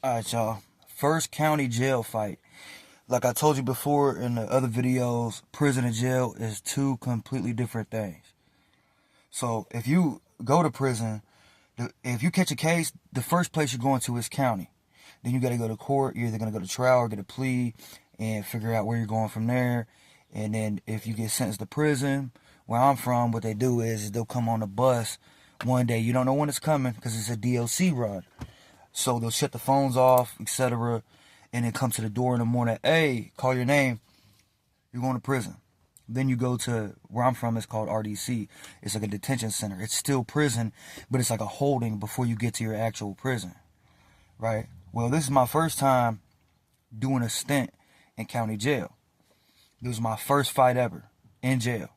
Alright, y'all. First county jail fight. Like I told you before in the other videos, prison and jail is two completely different things. So if you go to prison, if you catch a case, the first place you're going to is county. Then you got to go to court. You're either going to go to trial or get a plea and figure out where you're going from there. And then if you get sentenced to prison, where I'm from, what they do is they'll come on the bus one day. You don't know when it's coming because it's a DLC run. So they'll shut the phones off, etc. And then come to the door in the morning. Hey, call your name. You're going to prison. Then you go to where I'm from. It's called RDC. It's like a detention center. It's still prison, but it's like a holding before you get to your actual prison, right? Well, this is my first time doing a stint in county jail. This was my first fight ever in jail.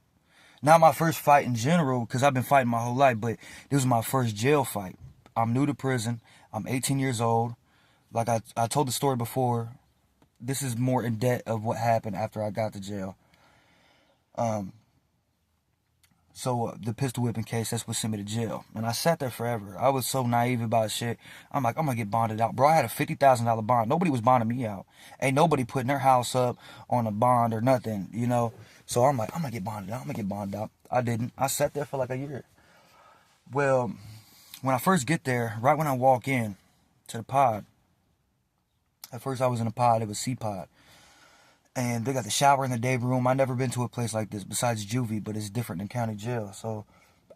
Not my first fight in general, because I've been fighting my whole life, but this was my first jail fight. I'm new to prison. I'm 18 years old. Like I told the story before, this is more in depth of what happened after I got to jail. So the pistol whipping case, that's what sent me to jail. And I sat there forever. I was so naive about shit. I'm like, I'm going to get bonded out. Bro, I had a $50,000 bond. Nobody was bonding me out. Ain't nobody putting their house up on a bond or nothing, you know. So I'm like, I'm going to get bonded out. I'm going to get bonded out. I didn't. I sat there for like a year. Well, when I first get there, right when I walk in to the pod, at first I was in a pod. It was C-pod. And they got the shower in the day room. I've never been to a place like this besides juvie, but it's different than county jail. So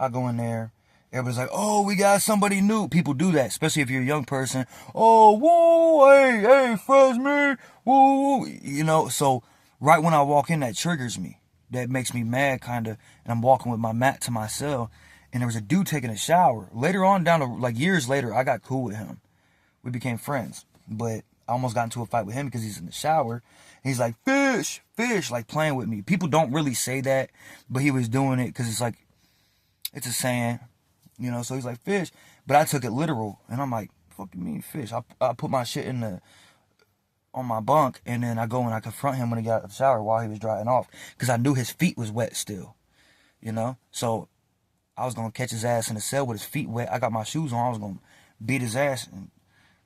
I go in there. Everybody's like, oh, we got somebody new. People do that, especially if you're a young person. Oh, whoa, hey, freshman, whoa. You know, so right when I walk in, that triggers me. That makes me mad, kind of. And I'm walking with my mat to my cell. And there was a dude taking a shower. Later on, down to like years later, I got cool with him. We became friends. But I almost got into a fight with him because he's in the shower. He's like, fish, fish, like playing with me. People don't really say that, but he was doing it because it's like, it's a saying, you know, so he's like, fish. But I took it literal, and I'm like, fuck you mean, fish? I put my shit on my bunk, and then I go and I confront him when he got out of the shower while he was drying off because I knew his feet was wet still, you know? So I was going to catch his ass in the cell with his feet wet. I got my shoes on. I was going to beat his ass, and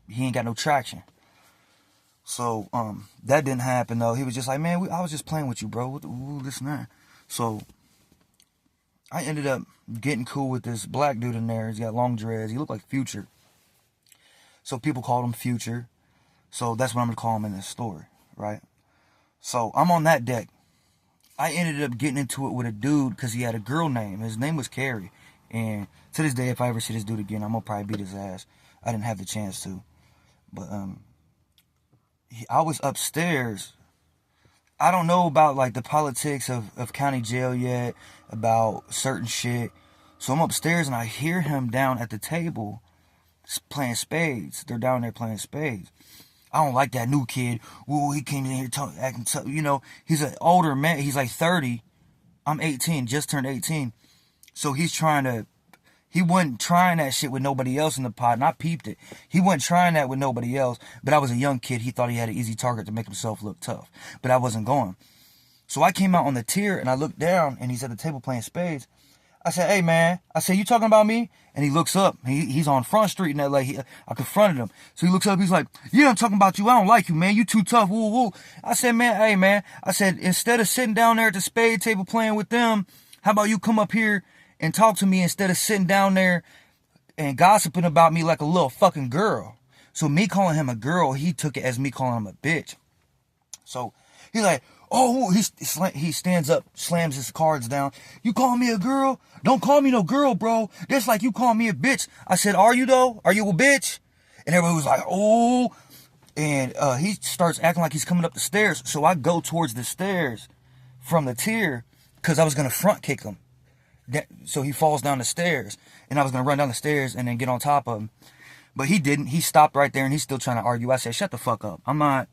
he ain't got no traction. So, that didn't happen, though. He was just like, man, I was just playing with you, bro. Ooh, this and that. So, I ended up getting cool with this black dude in there. He's got long dreads. He looked like Future. So, people called him Future. So, that's what I'm going to call him in this story, right? So, I'm on that deck. I ended up getting into it with a dude because he had a girl name. His name was Carrie. And to this day, if I ever see this dude again, I'm going to probably beat his ass. I didn't have the chance to. But, I was upstairs. I don't know about like the politics of county jail yet, about certain shit. So I'm upstairs and I hear him down at the table playing spades. They're down there playing spades. I don't like that new kid. Ooh, he came in here acting tough. You know, he's an older man. He's like 30. I'm 18, just turned 18. So he wasn't trying that shit with nobody else in the pod, and I peeped it. He wasn't trying that with nobody else, but I was a young kid. He thought he had an easy target to make himself look tough, but I wasn't going. So I came out on the tier, and I looked down, and he's at the table playing spades. I said, hey, man. I said, you talking about me? And he looks up. He's on Front Street in L.A. I confronted him. So he looks up. He's like, yeah, I'm talking about you. I don't like you, man. You too tough. Woo, woo. I said, man, hey, man. I said, instead of sitting down there at the spade table playing with them, how about you come up here and talk to me instead of sitting down there and gossiping about me like a little fucking girl. So me calling him a girl, he took it as me calling him a bitch. So he's like, oh, he stands up, slams his cards down. You call me a girl? Don't call me no girl, bro. Just like you call me a bitch. I said, are you though? Are you a bitch? And everybody was like, oh. And he starts acting like he's coming up the stairs. So I go towards the stairs from the tier because I was going to front kick him. So he falls down the stairs, and I was going to run down the stairs and then get on top of him. But he didn't. He stopped right there, and he's still trying to argue. I said, shut the fuck up. I'm not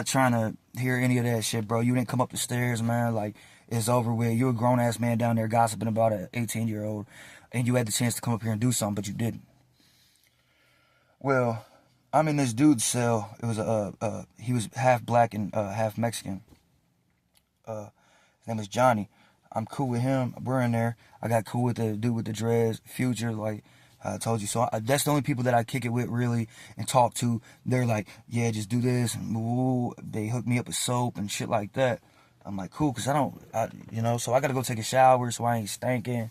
trying to hear any of that shit, bro. You didn't come up the stairs, man. Like, it's over with. You're a grown-ass man down there gossiping about an 18-year-old, and you had the chance to come up here and do something, but you didn't. Well, I'm in this dude's cell. It was he was half black and half Mexican. His name was Johnny. I'm cool with him. We're in there. I got cool with the dude with the dreads, Future. Like, I told you. So that's the only people that I kick it with really and talk to. They're like, yeah, just do this. And ooh, they hook me up with soap and shit like that. I'm like, cool, because so I got to go take a shower so I ain't stinking.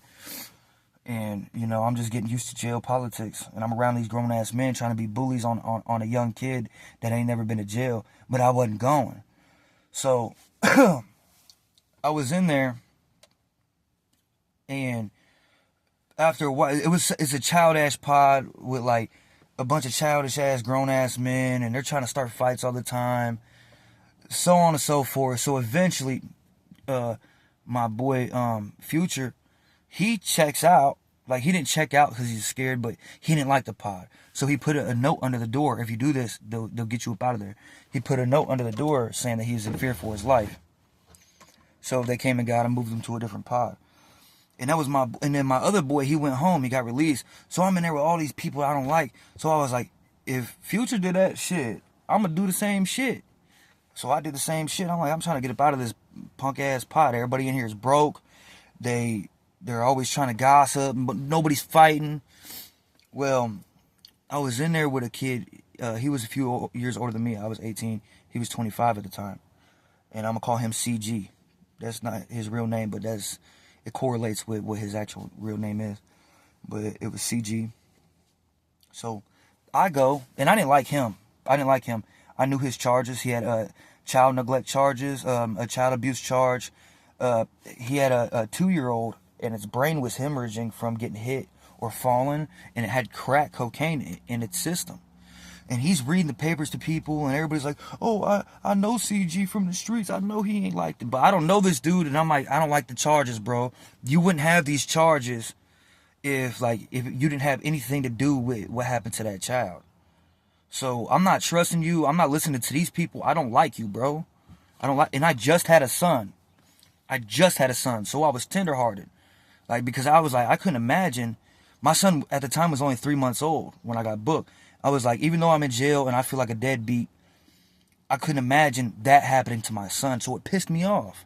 And, I'm just getting used to jail politics. And I'm around these grown-ass men trying to be bullies on a young kid that ain't never been to jail. But I wasn't going. So I was in there. And after a while, it's a child-ass pod with, like, a bunch of childish-ass grown-ass men. And they're trying to start fights all the time. So on and so forth. So eventually, my boy, Future, he checks out. Like, he didn't check out because he's scared, but he didn't like the pod. So he put a note under the door. If you do this, they'll get you up out of there. He put a note under the door saying that he was in fear for his life. So they came and got him, moved him to a different pod. And then my other boy, he went home, he got released. So I'm in there with all these people I don't like. So I was like, if Future did that shit, I'm going to do the same shit. So I did the same shit. I'm like, I'm trying to get up out of this punk-ass pod. Everybody in here is broke. They're always trying to gossip, but nobody's fighting. Well, I was in there with a kid. He was a few years older than me. I was 18. He was 25 at the time. And I'm going to call him CG. That's not his real name, but it correlates with what his actual real name is. But it was CG. So I go, and I didn't like him. I knew his charges. He had child neglect charges, a child abuse charge. He had a 2-year-old, and its brain was hemorrhaging from getting hit or falling, and it had crack cocaine in its system. And he's reading the papers to people, and everybody's like, oh, I know CG from the streets. I know he ain't like it, but I don't know this dude, and I'm like, I don't like the charges, bro. You wouldn't have these charges if you didn't have anything to do with what happened to that child. So I'm not trusting you. I'm not listening to these people. I don't like you, bro. And I just had a son. So I was tenderhearted. Because I was like, I couldn't imagine. My son at the time was only 3 months old when I got booked. I was like, even though I'm in jail and I feel like a deadbeat, I couldn't imagine that happening to my son. So it pissed me off.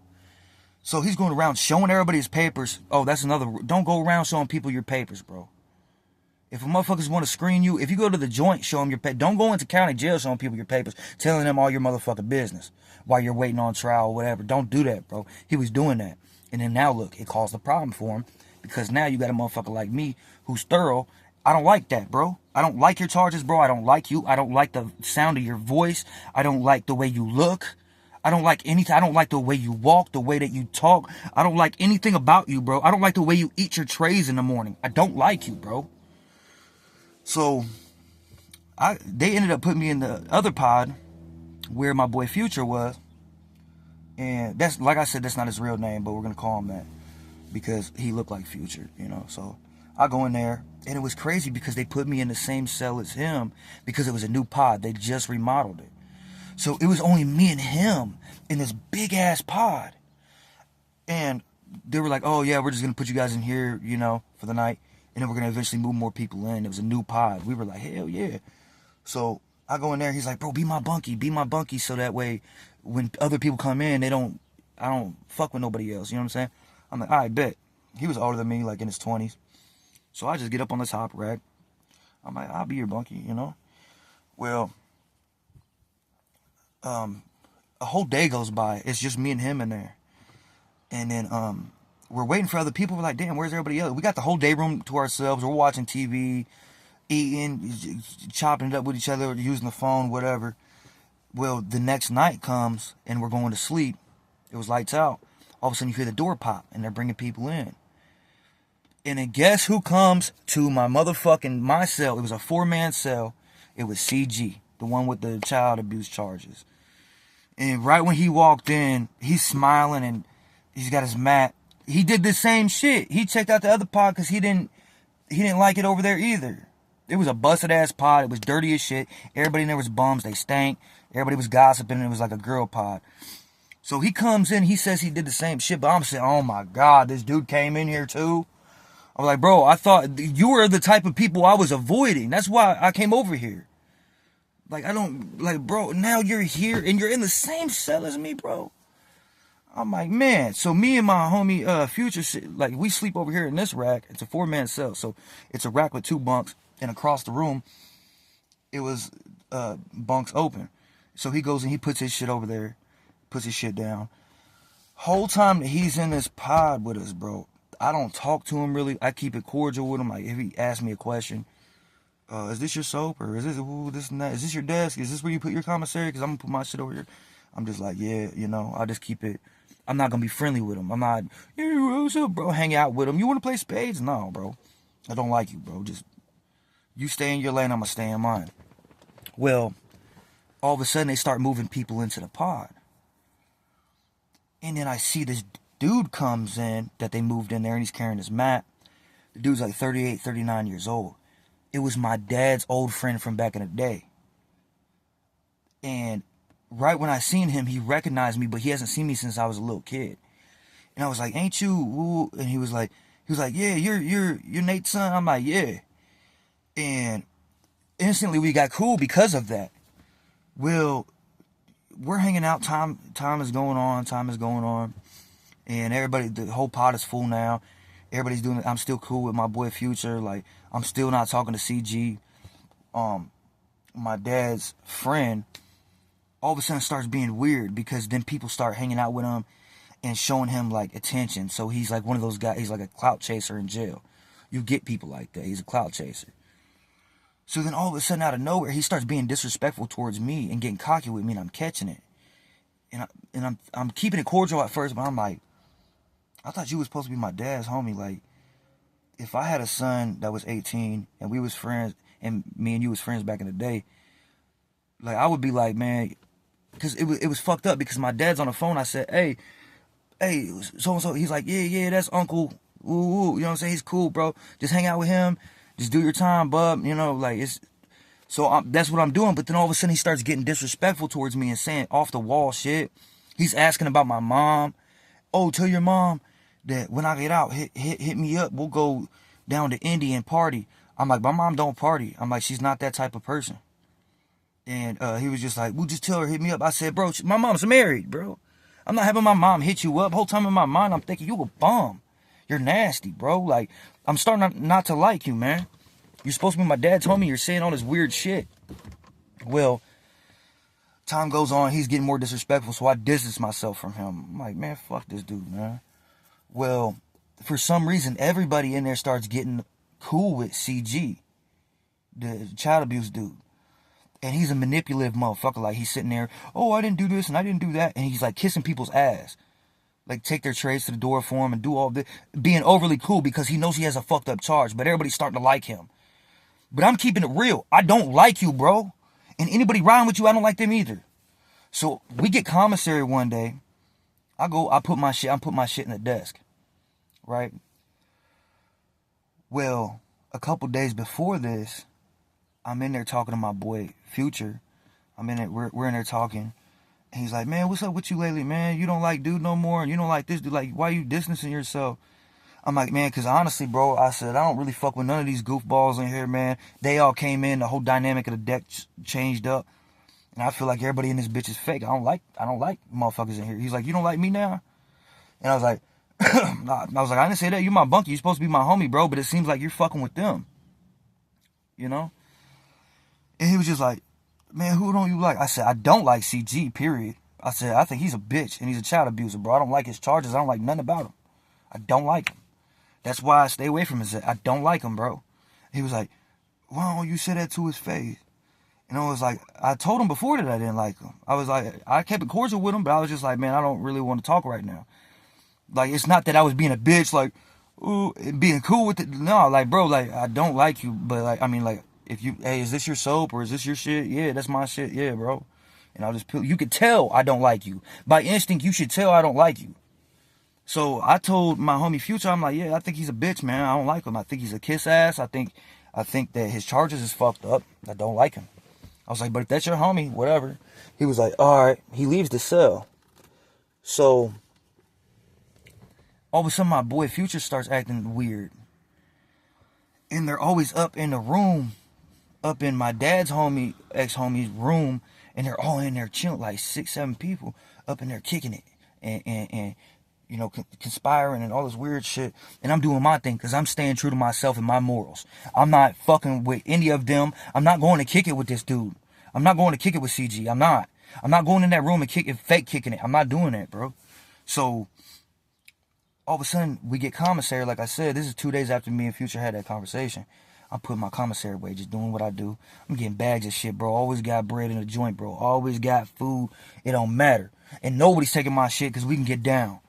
So he's going around showing everybody his papers. Oh, that's another. Don't go around showing people your papers, bro. If a motherfuckers want to screen you, if you go to the joint, show them your papers. Don't go into county jail showing people your papers, telling them all your motherfucking business while you're waiting on trial or whatever. Don't do that, bro. He was doing that. And then now, look, it caused a problem for him because now you got a motherfucker like me who's thorough. I don't like that, bro. I don't like your charges, bro. I don't like you. I don't like the sound of your voice. I don't like the way you look. I don't like anything. I don't like the way you walk, the way that you talk. I don't like anything about you, bro. I don't like the way you eat your trays in the morning. I don't like you, bro. So, they ended up putting me in the other pod where my boy Future was. And that's, like I said, that's not his real name, but we're going to call him that because he looked like Future, So I go in there, and it was crazy because they put me in the same cell as him because it was a new pod. They just remodeled it. So it was only me and him in this big-ass pod. And they were like, oh, yeah, we're just going to put you guys in here, for the night. And then we're going to eventually move more people in. It was a new pod. We were like, hell yeah. So I go in there. He's like, bro, be my bunkie. So that way when other people come in, I don't fuck with nobody else. You know what I'm saying? I'm like, all right, bet. He was older than me, like in his 20s. So I just get up on the top rack. I'm like, I'll be your bunkie, Well, a whole day goes by. It's just me and him in there. And then, we're waiting for other people. We're like, damn, where's everybody else? We got the whole day room to ourselves. We're watching TV, eating, chopping it up with each other, using the phone, whatever. Well, the next night comes, and we're going to sleep. It was lights out. All of a sudden, you hear the door pop, and they're bringing people in. And then guess who comes to my cell? It was a 4-man cell. It was CG, the one with the child abuse charges. And right when he walked in, he's smiling, and he's got his mat. He did the same shit. He checked out the other pod because he didn't like it over there either. It was a busted ass pod. It was dirty as shit. Everybody in there was bums. They stank. Everybody was gossiping. And it was like a girl pod. So he comes in. He says he did the same shit. But I'm saying, oh my God, this dude came in here too. I'm like, bro, I thought you were the type of people I was avoiding. That's why I came over here. Bro, now you're here and you're in the same cell as me, bro. I'm like, man. So me and my homie Future, like, we sleep over here in this rack. It's a 4-man cell, so it's a rack with 2 bunks, and across the room, it was bunks open. So he goes and he puts his shit over there, puts his shit down. Whole time that he's in this pod with us, bro, I don't talk to him really. I keep it cordial with him. Like, if he asks me a question, is this your soap, or is this this and that? Is this your desk? Is this where you put your commissary? Because I'm gonna put my shit over here. I'm just like, yeah, you know, I just keep it. I'm not gonna be friendly with him. I'm not, hey, what's up, bro? Hang out with him. You wanna play spades? No, bro. I don't like you, bro. Just, you stay in your lane, I'm gonna stay in mine. Well, all of a sudden they start moving people into the pod. And then I see this dude comes in that they moved in there, and he's carrying his mat. The dude's like 38, 39 years old. It was my dad's old friend from back in the day. And right when I seen him, he recognized me, but he hasn't seen me since I was a little kid. And I was like, ain't you? Ooh. And he was like, yeah, you're Nate's son. I'm like, yeah. And instantly we got cool because of that. Well, we're hanging out. Time is going on. And everybody, the whole pod is full now. Everybody's doing it. I'm still cool with my boy Future. Like, I'm still not talking to CG. My dad's friend all of a sudden starts being weird, because then people start hanging out with him and showing him, like, attention. So he's like one of those guys. He's like a clout chaser in jail. You get people like that. He's a clout chaser. So then all of a sudden, out of nowhere, he starts being disrespectful towards me and getting cocky with me, and I'm catching it. And I'm keeping it cordial at first, but I'm like, I thought you was supposed to be my dad's homie. Like, if I had a son that was 18 and we was friends, and me and you was friends back in the day, like, I would be like, man, because it was fucked up, because my dad's on the phone. I said, hey, so-and-so. He's like, yeah, that's Uncle. Ooh, you know what I'm saying? He's cool, bro. Just hang out with him. Just do your time, bub. You know, like, it's... So that's what I'm doing. But then all of a sudden he starts getting disrespectful towards me and saying off the wall shit. He's asking about my mom. Oh, tell your mom that when I get out, hit me up. We'll go down to Indy and party. I'm like, my mom don't party. I'm like, she's not that type of person. And he was just like, well, just tell her, hit me up. I said, bro, my mom's married, bro. I'm not having my mom hit you up. Whole time in my mind, I'm thinking, you a bum. You're nasty, bro. Like, I'm starting not to like you, man. You're supposed to be my dad's homie. You're saying all this weird shit. Well, time goes on. He's getting more disrespectful, so I distance myself from him. I'm like, man, fuck this dude, man. Well, for some reason, everybody in there starts getting cool with CG, the child abuse dude. And he's a manipulative motherfucker. Like, he's sitting there, oh, I didn't do this and I didn't do that. And he's like kissing people's ass. Like, take their trays to the door for him and do all this. Being overly cool because he knows he has a fucked up charge. But everybody's starting to like him. But I'm keeping it real. I don't like you, bro. And anybody riding with you, I don't like them either. So we get commissary one day. I put my shit in the desk. Right? Well, a couple days before this, I'm in there talking to my boy Future. I'm in it. We're in there talking. And he's like, man, what's up with you lately, man? You don't like dude no more, and you don't like this dude. Like, why you distancing yourself? I'm like, man, because honestly, bro, I said, I don't really fuck with none of these goofballs in here, man. They all came in. The whole dynamic of the deck changed up. And I feel like everybody in this bitch is fake. I don't like motherfuckers in here. He's like, you don't like me now? And I was like, I didn't say that. You're my bunkie. You're supposed to be my homie, bro. But it seems like you're fucking with them. You know? And he was just like, man, who don't you like? I said, I don't like CG, period. I said, I think he's a bitch and he's a child abuser, bro. I don't like his charges. I don't like nothing about him. I don't like him. That's why I stay away from him. I don't like him, bro. He was like, why don't you say that to his face? And I was like, I told him before that I didn't like him. I was like, I kept it cordial with him, but I was just like, man, I don't really want to talk right now. Like, it's not that I was being a bitch, like, ooh, being cool with it. No, like, bro, like, I don't like you, but, like, I mean, like, if you, hey, is this your soap or is this your shit? Yeah, that's my shit. Yeah, bro. And I'll just you could tell I don't like you. By instinct, you should tell I don't like you. So I told my homie Future, I'm like, yeah, I think he's a bitch, man. I don't like him. I think he's a kiss ass. I think that his charges is fucked up. I don't like him. I was like, but if that's your homie, whatever. He was like, all right. He leaves the cell. So all of a sudden, my boy Future starts acting weird. And they're always up in the room, up in my dad's ex-homie's room, and they're all in there chilling, like 6, 7 people up in there kicking it. and you know, conspiring and all this weird shit. And I'm doing my thing because I'm staying true to myself and my morals. I'm not fucking with any of them. I'm not going to kick it with this dude. I'm not going to kick it with CG. I'm not going in that room and fake kicking it. I'm not doing that, bro. So all of a sudden we get commissary. Like I said, this is 2 days after me and Future had that conversation. I'm putting my commissary away, just doing what I do. I'm getting bags of shit, bro. Always got bread in the joint, bro. Always got food. It don't matter. And nobody's taking my shit because we can get down.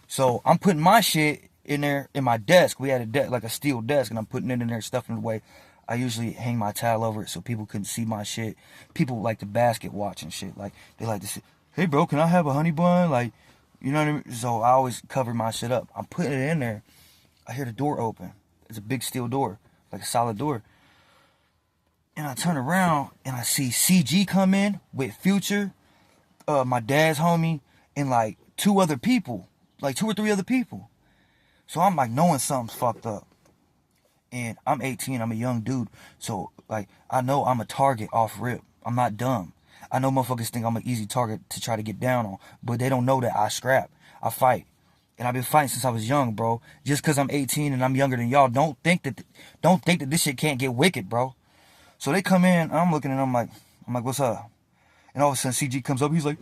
So I'm putting my shit in there in my desk. We had like a steel desk, and I'm putting it in there, stuffing it away. I usually hang my towel over it so people couldn't see my shit. People like to basket watch and shit. Like, they like to say, hey, bro, can I have a honey bun? Like, you know what I mean? So I always cover my shit up. I'm putting it in there. I hear the door open. It's a big steel door, like a solid door. And I turn around, and I see CG come in with Future, my dad's homie, and like 2 other people. Like 2 or 3 other people. So I'm like knowing something's fucked up. And I'm 18, I'm a young dude. So like I know I'm a target off rip. I'm not dumb. I know motherfuckers think I'm an easy target to try to get down on. But they don't know that I scrap. I fight. And I've been fighting since I was young, bro. Just cause I'm 18 and I'm younger than y'all, don't think that this shit can't get wicked, bro. So they come in, I'm looking at them like, what's up? And all of a sudden CG comes up, he's like,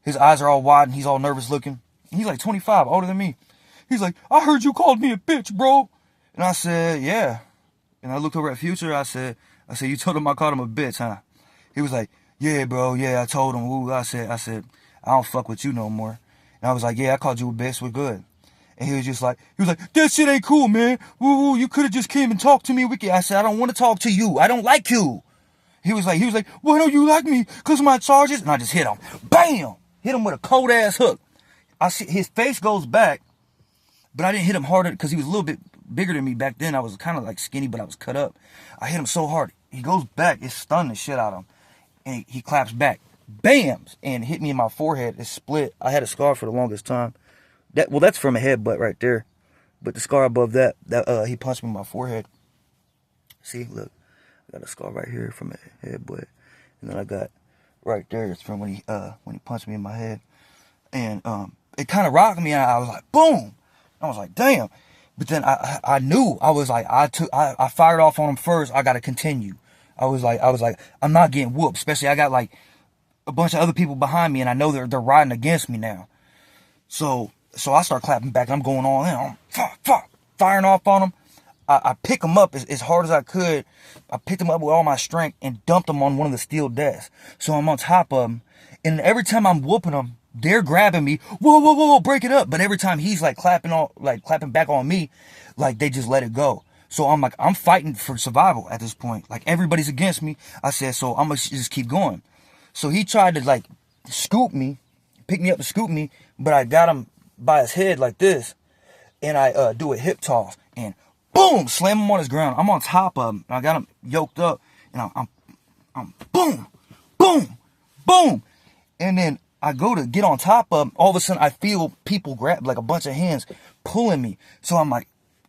his eyes are all wide and he's all nervous looking. He's like 25, older than me. He's like, I heard you called me a bitch, bro. And I said, yeah. And I looked over at Future. I said, you told him I called him a bitch, huh? He was like, yeah, bro. Yeah, I told him. Ooh, I said, I don't fuck with you no more. And I was like, yeah, I called you a bitch. We're good. And he was like, that shit ain't cool, man. Woo, you could have just came and talked to me. I said, I don't want to talk to you. I don't like you. He was like, why don't you like me? Because of my charges? And I just hit him. Bam! Hit him with a cold ass hook. I see his face goes back. But I didn't hit him harder because he was a little bit bigger than me back then. I was kind of like skinny, but I was cut up. I hit him so hard. He goes back. It stunned the shit out of him. And he claps back. Bams! And hit me in my forehead. It split. I had a scar for the longest time. That's from a headbutt right there. But the scar above that he punched me in my forehead. See, look. I got a scar right here from a headbutt. And then I got right there. It's from when he punched me in my head. And it kind of rocked me. And I was like, boom! I was like, damn. But then I knew. I was like, I fired off on him first. I got to continue. I was like, I'm not getting whooped. Especially I got like a bunch of other people behind me, and I know they're riding against me now. So I start clapping back. I'm going all in. I'm firing off on him. I pick him up as hard as I could. I picked him up with all my strength and dumped him on one of the steel desks. So I'm on top of him. And every time I'm whooping him, they're grabbing me. Whoa, break it up. But every time he's like clapping back on me, like they just let it go. So I'm like, I'm fighting for survival at this point. Like everybody's against me. I said, so I'm going to just keep going. So he tried to like scoop me, pick me up and scoop me. But I got him by his head like this. And I do a hip toss. And boom, slam him on his ground. I'm on top of him. I got him yoked up. And I'm boom, boom, boom. And then I go to get on top of him. All of a sudden, I feel people grab, like a bunch of hands pulling me. So I'm like,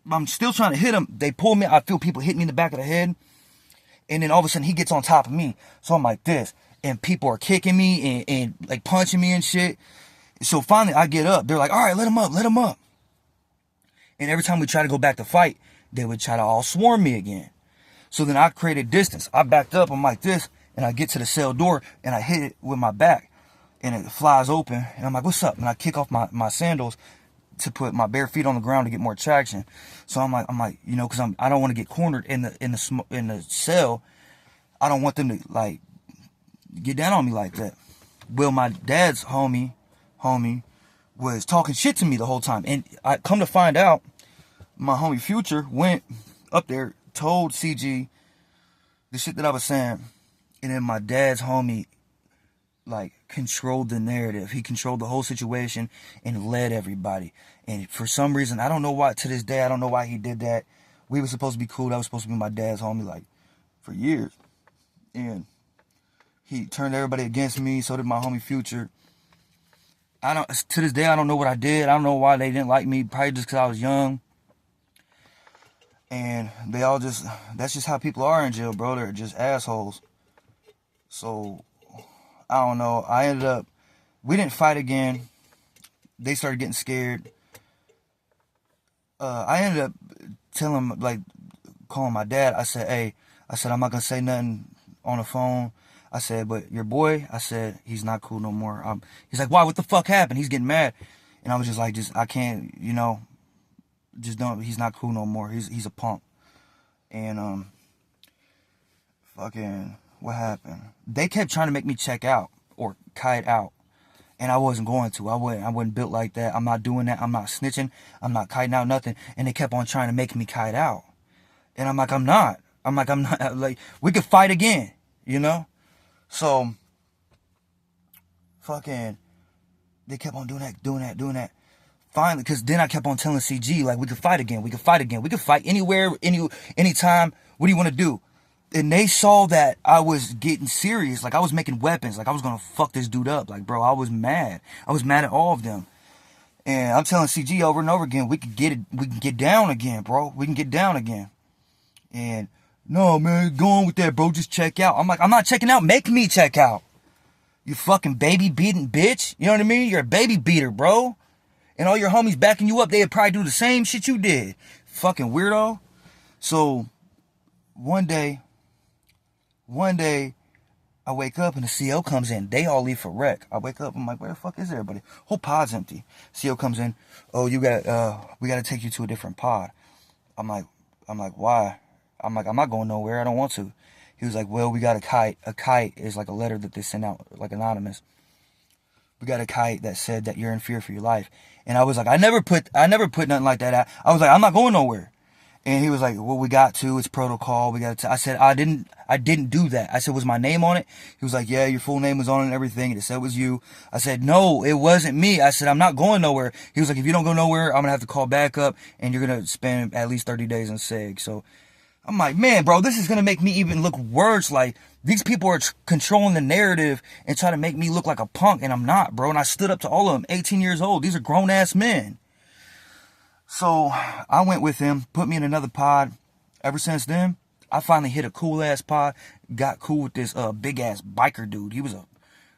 I'm still trying to hit him. They pull me. I feel people hit me in the back of the head. And then all of a sudden, he gets on top of me. So I'm like this. And people are kicking me and like punching me and shit. So finally, I get up. They're like, all right, let him up. And every time we try to go back to fight, they would try to all swarm me again. So then I created distance. I backed up. I'm like this. And I get to the cell door and I hit it with my back. And it flies open. And I'm like, what's up? And I kick off my sandals to put my bare feet on the ground to get more traction. So I'm like, you know, because I don't want to get cornered in the cell. I don't want them to like get down on me like that. Well, my dad's homie was talking shit to me the whole time. And I come to find out, my homie Future went up there, told CG the shit that I was saying. And then my dad's homie, like, controlled the narrative. He controlled the whole situation and led everybody. And for some reason, I don't know why, to this day, I don't know why he did that. We were supposed to be cool. That was supposed to be my dad's homie, like, for years. And he turned everybody against me. So did my homie Future. To this day, I don't know what I did. I don't know why they didn't like me. Probably just because I was young. And they all that's just how people are in jail, bro. They're just assholes. So, I don't know. We didn't fight again. they started getting scared. I ended up telling, like, calling my dad. I said, hey, I said, I'm not going to say nothing on the phone. I said, but your boy, I said, he's not cool no more. He's like, why? What the fuck happened? He's getting mad. And I was just like, I can't, just don't, he's not cool no more. He's a punk. And, fucking, what happened? They kept trying to make me check out or kite out. And I wasn't going to. I wasn't built like that. I'm not doing that. I'm not snitching. I'm not kiting out nothing. And they kept on trying to make me kite out. And I'm like, I'm not. Like, we could fight again, So, fucking, they kept on doing that. Finally, because then I kept on telling CG, like, we could fight again. We could fight anywhere, anytime. What do you want to do? And they saw that I was getting serious. Like, I was making weapons. Like, I was going to fuck this dude up. Like, bro, I was mad. I was mad at all of them. And I'm telling CG over and over again, we can get down again, bro. We can get down again. And, no, man, go on with that, bro. Just check out. I'm like, I'm not checking out. Make me check out. You fucking baby beating bitch. You know what I mean? You're a baby beater, bro. And all your homies backing you up, they'd probably do the same shit you did. Fucking weirdo. So, one day, I wake up and the CO comes in. They all leave for rec. I wake up, I'm like, where the fuck is everybody? Whole pod's empty. CO comes in. Oh, we gotta take you to a different pod. I'm like, why? I'm like, I'm not going nowhere. I don't want to. He was like, well, we got a kite. A kite is like a letter that they send out, like anonymous. We got a kite that said that you're in fear for your life. And I was like, I never put nothing like that out. I was like, I'm not going nowhere. And he was like, well, we got to, it's protocol. We got to, I said, I didn't do that. I said, was my name on it? He was like, yeah, your full name was on it and everything. And it said it was you. I said, no, it wasn't me. I said, I'm not going nowhere. He was like, if you don't go nowhere, I'm going to have to call back up and you're going to spend at least 30 days in SEG. So I'm like, man, bro, this is going to make me even look worse. Like, these people are controlling the narrative and trying to make me look like a punk, and I'm not, bro. And I stood up to all of them, 18 years old. These are grown-ass men. So I went with him, put me in another pod. Ever since then, I finally hit a cool-ass pod, got cool with this big-ass biker dude. He was a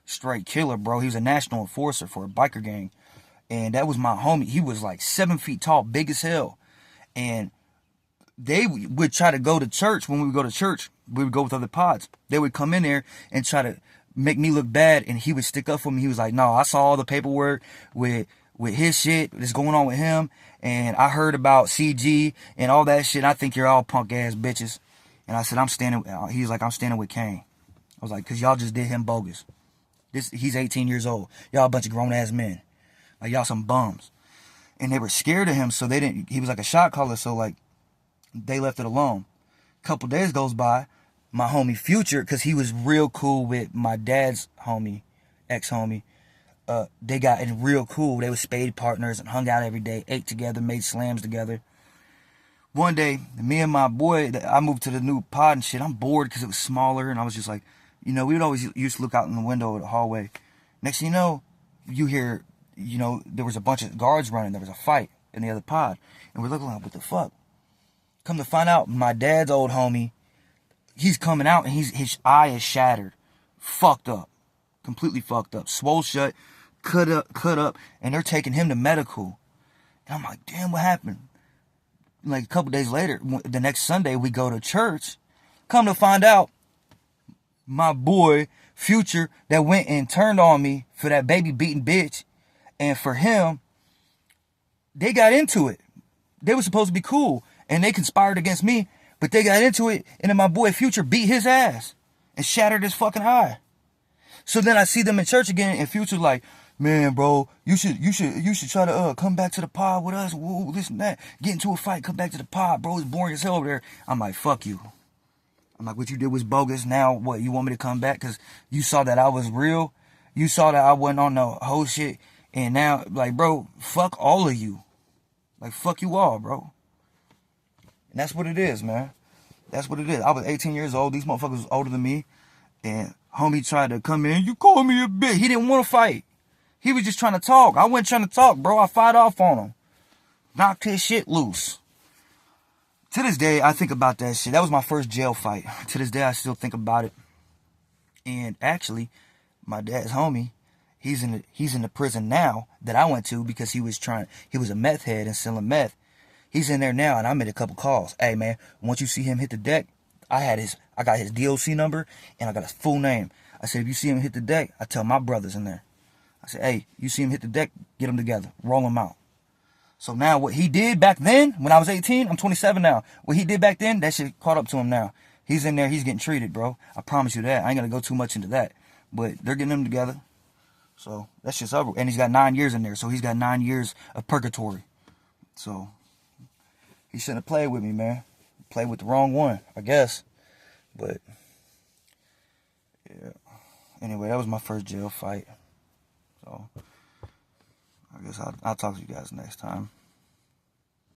straight killer, bro. He was a national enforcer for a biker gang. And that was my homie. He was like 7 feet tall, big as hell. And they would try to go to church. When we would go to church, we would go with other pods. They would come in there and try to make me look bad, and he would stick up for me. He was like, no, I saw all the paperwork with his shit that's going on with him, and I heard about CG and all that shit. I think you're all punk ass bitches. And I said, he was like, I'm standing with Kane. I was like, because y'all just did him bogus. He's 18 years old. Y'all a bunch of grown ass men. Like, y'all some bums. And they were scared of him, so he was like a shot caller, so like, they left it alone. A couple days goes by, my homie Future, because he was real cool with my dad's homie, ex-homie, they got in real cool. They were spade partners and hung out every day, ate together, made slams together. One day, me and my boy, I moved to the new pod and shit. I'm bored because it was smaller, and I was just like, we would always used to look out in the window of the hallway. Next thing you know, you hear, there was a bunch of guards running. There was a fight in the other pod. And we're looking like, what the fuck? Come to find out, my dad's old homie, he's coming out and his eye is shattered. Fucked up. Completely fucked up. Swole shut, cut up, and they're taking him to medical. And I'm like, damn, what happened? Like a couple days later, the next Sunday, we go to church. Come to find out, my boy, Future, that went and turned on me for that baby beating bitch, and for him, they got into it. They were supposed to be cool. And they conspired against me, but they got into it, and then my boy Future beat his ass and shattered his fucking eye. So then I see them in church again, and Future's like, man, bro, you should try to come back to the pod with us. Whoa, this and that. Get into a fight, come back to the pod, bro. It's boring as hell over there. I'm like, fuck you. I'm like, what you did was bogus. Now what? You want me to come back because you saw that I was real? You saw that I wasn't on the whole shit, and now, like, bro, fuck all of you. Like, fuck you all, bro. And that's what it is, man. That's what it is. I was 18 years old. These motherfuckers was older than me. And homie tried to come in. You called me a bitch. He didn't want to fight. He was just trying to talk. I wasn't trying to talk, bro. I fired off on him. Knocked his shit loose. To this day, I think about that shit. That was my first jail fight. To this day, I still think about it. And actually, my dad's homie, He's in the prison now that I went to because he was a meth head and selling meth. He's in there now, and I made a couple calls. Hey man, once you see him hit the deck, I got his DOC number and I got his full name. I said, if you see him hit the deck, I tell my brothers in there. I said, hey, you see him hit the deck, get them together, roll them out. So now what he did back then, when I was 18, I'm 27 now. What he did back then, that shit caught up to him now. He's in there, he's getting treated, bro. I promise you that. I ain't gonna go too much into that. But they're getting them together. So that's just over. And he's got 9 years in there. So he's got 9 years of purgatory. So he shouldn't have played with me, man. Played with the wrong one, I guess. But yeah. Anyway, that was my first jail fight. So I guess I'll talk to you guys next time.